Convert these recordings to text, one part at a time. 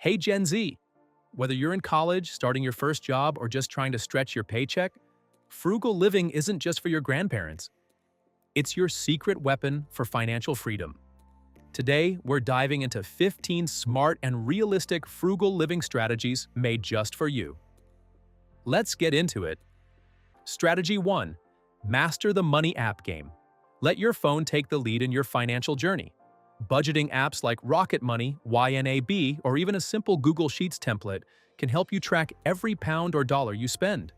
Hey Gen Z, whether you're in college, starting your first job, or just trying to stretch your paycheck, frugal living isn't just for your grandparents. It's your secret weapon for financial freedom. Today, we're diving into 15 smart and realistic frugal living strategies made just for you. Let's get into it. Strategy 1. Master the money app game. Let your phone take the lead in your financial journey. Budgeting apps like Rocket Money, YNAB, or even a simple Google Sheets template can help you track every pound or dollar you spend.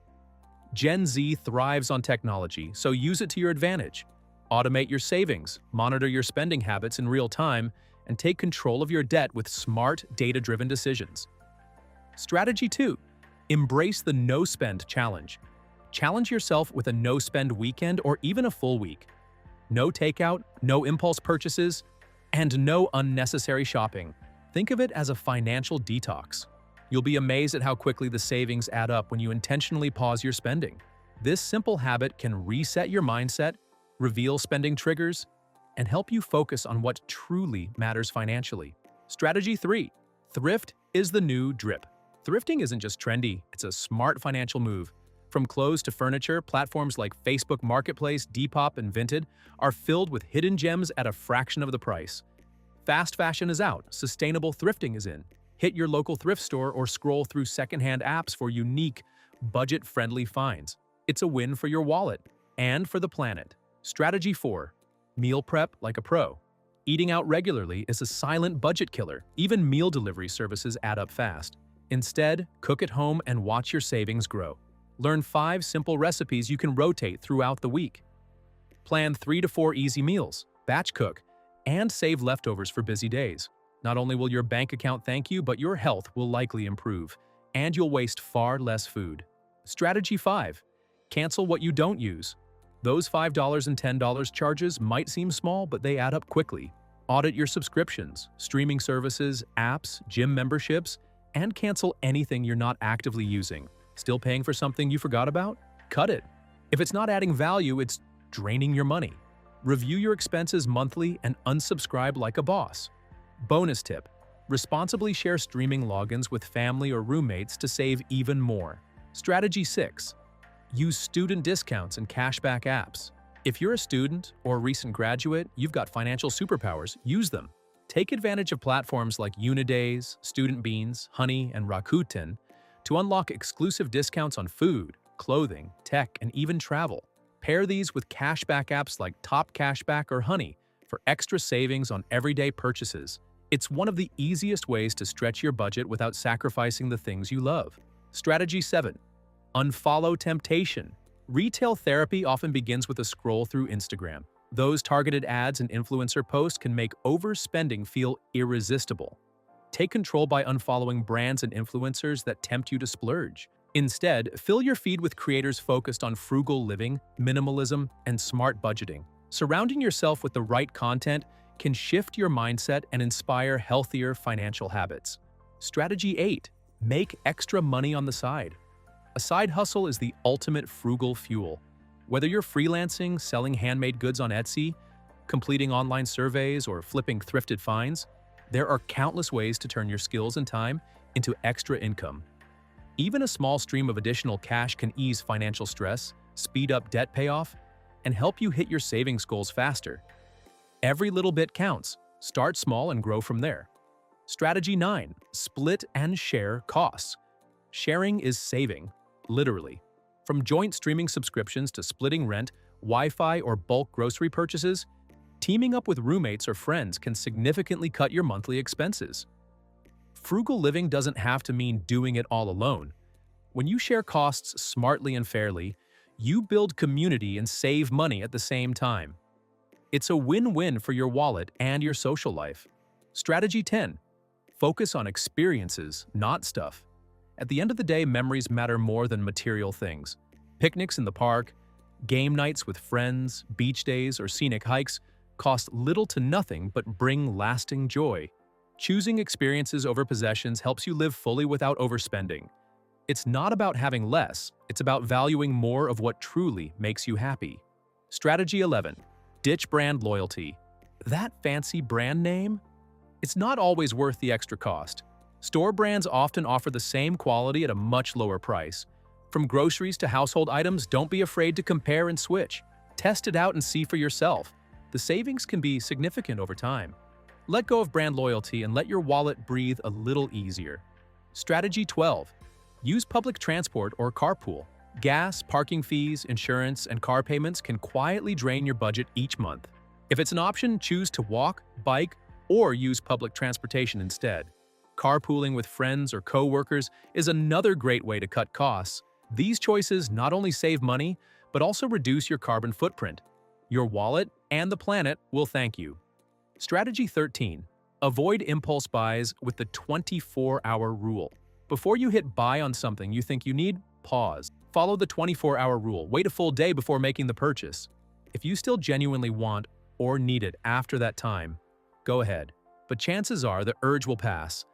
Gen Z thrives on technology, so use it to your advantage. Automate your savings, monitor your spending habits in real time, and take control of your debt with smart, data-driven decisions. Strategy 2. Embrace the no-spend challenge. Challenge yourself with a no-spend weekend or even a full week. No takeout, no impulse purchases, and no unnecessary shopping. Think of it as a financial detox. You'll be amazed at how quickly the savings add up when you intentionally pause your spending. This simple habit can reset your mindset, reveal spending triggers, and help you focus on what truly matters financially. Strategy 3. Thrift is the new drip. Thrifting isn't just trendy, it's a smart financial move. From clothes to furniture, platforms like Facebook Marketplace, Depop, and Vinted are filled with hidden gems at a fraction of the price. Fast fashion is out, sustainable thrifting is in. Hit your local thrift store or scroll through secondhand apps for unique, budget-friendly finds. It's a win for your wallet and for the planet. Strategy 4. Meal prep like a pro. Eating out regularly is a silent budget killer. Even meal delivery services add up fast. Instead, cook at home and watch your savings grow. Learn 5 simple recipes you can rotate throughout the week. Plan 3 to 4 easy meals, batch cook, and save leftovers for busy days. Not only will your bank account thank you, but your health will likely improve, and you'll waste far less food. Strategy 5. Cancel what you don't use. Those $5 and $10 charges might seem small, but they add up quickly. Audit your subscriptions, streaming services, apps, gym memberships, and cancel anything you're not actively using. Still paying for something you forgot about? Cut it. If it's not adding value, it's draining your money. Review your expenses monthly and unsubscribe like a boss. Bonus tip: responsibly share streaming logins with family or roommates to save even more. Strategy 6. Use student discounts and cashback apps. If you're a student or a recent graduate, you've got financial superpowers, use them. Take advantage of platforms like Unidays, Student Beans, Honey, and Rakuten to unlock exclusive discounts on food, clothing, tech, and even travel. Pair these with cashback apps like Top Cashback or Honey for extra savings on everyday purchases. It's one of the easiest ways to stretch your budget without sacrificing the things you love. Strategy 7. Unfollow temptation. Retail therapy often begins with a scroll through Instagram. Those targeted ads and influencer posts can make overspending feel irresistible. Take control by unfollowing brands and influencers that tempt you to splurge. Instead, fill your feed with creators focused on frugal living, minimalism, and smart budgeting. Surrounding yourself with the right content can shift your mindset and inspire healthier financial habits. Strategy 8. Make extra money on the side. A side hustle is the ultimate frugal fuel. Whether you're freelancing, selling handmade goods on Etsy, completing online surveys, or flipping thrifted finds, there are countless ways to turn your skills and time into extra income. Even a small stream of additional cash can ease financial stress, speed up debt payoff, and help you hit your savings goals faster. Every little bit counts. Start small and grow from there. Strategy 9. Split and share costs. Sharing is saving, literally. From joint streaming subscriptions to splitting rent, Wi-Fi, or bulk grocery purchases, teaming up with roommates or friends can significantly cut your monthly expenses. Frugal living doesn't have to mean doing it all alone. When you share costs smartly and fairly, you build community and save money at the same time. It's a win-win for your wallet and your social life. Strategy 10. Focus on experiences, not stuff. At the end of the day, memories matter more than material things. Picnics in the park, game nights with friends, beach days, or scenic hikes cost little to nothing but bring lasting joy. Choosing experiences over possessions helps you live fully without overspending. It's not about having less, it's about valuing more of what truly makes you happy. Strategy 11. Ditch brand loyalty. That fancy brand name? It's not always worth the extra cost. Store brands often offer the same quality at a much lower price. From groceries to household items, don't be afraid to compare and switch. Test it out and see for yourself. The savings can be significant over time. Let go of brand loyalty and let your wallet breathe a little easier. Strategy 12. Use public transport or carpool. Gas, parking fees, insurance, and car payments can quietly drain your budget each month. If it's an option, choose to walk, bike, or use public transportation instead. Carpooling with friends or co-workers is another great way to cut costs. These choices not only save money, but also reduce your carbon footprint. Your wallet and the planet will thank you. Strategy 13. Avoid impulse buys with the 24-hour rule. Before you hit buy on something you think you need, pause. Follow the 24-hour rule. Wait a full day before making the purchase. If you still genuinely want or need it after that time, go ahead. But chances are the urge will pass.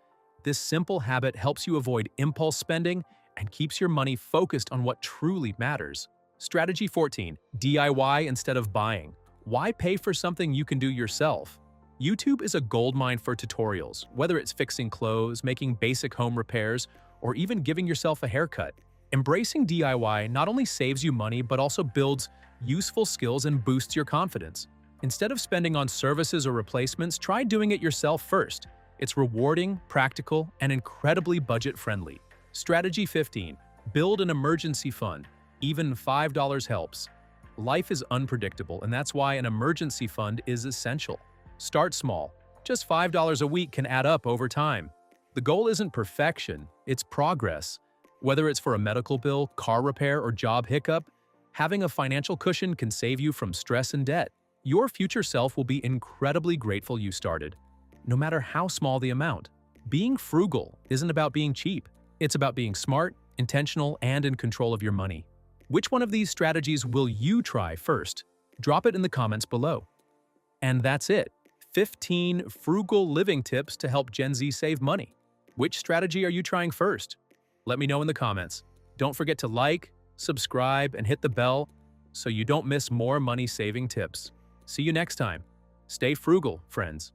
This simple habit helps you avoid impulse spending and keeps your money focused on what truly matters. Strategy 14. DIY instead of buying. Why pay for something you can do yourself? YouTube is a goldmine for tutorials, whether it's fixing clothes, making basic home repairs, or even giving yourself a haircut. Embracing DIY not only saves you money but also builds useful skills and boosts your confidence. Instead of spending on services or replacements, try doing it yourself first. It's rewarding, practical, and incredibly budget-friendly. Strategy 15. Build an emergency fund. Even $5 helps. Life is unpredictable, and that's why an emergency fund is essential. Start small. Just $5 a week can add up over time. The goal isn't perfection, it's progress. Whether it's for a medical bill, car repair, or job hiccup, having a financial cushion can save you from stress and debt. Your future self will be incredibly grateful you started, no matter how small the amount. Being frugal isn't about being cheap. It's about being smart, intentional, and in control of your money. Which one of these strategies will you try first? Drop it in the comments below. And that's it. 15 frugal living tips to help Gen Z save money. Which strategy are you trying first? Let me know in the comments. Don't forget to like, subscribe, and hit the bell so you don't miss more money-saving tips. See you next time. Stay frugal, friends.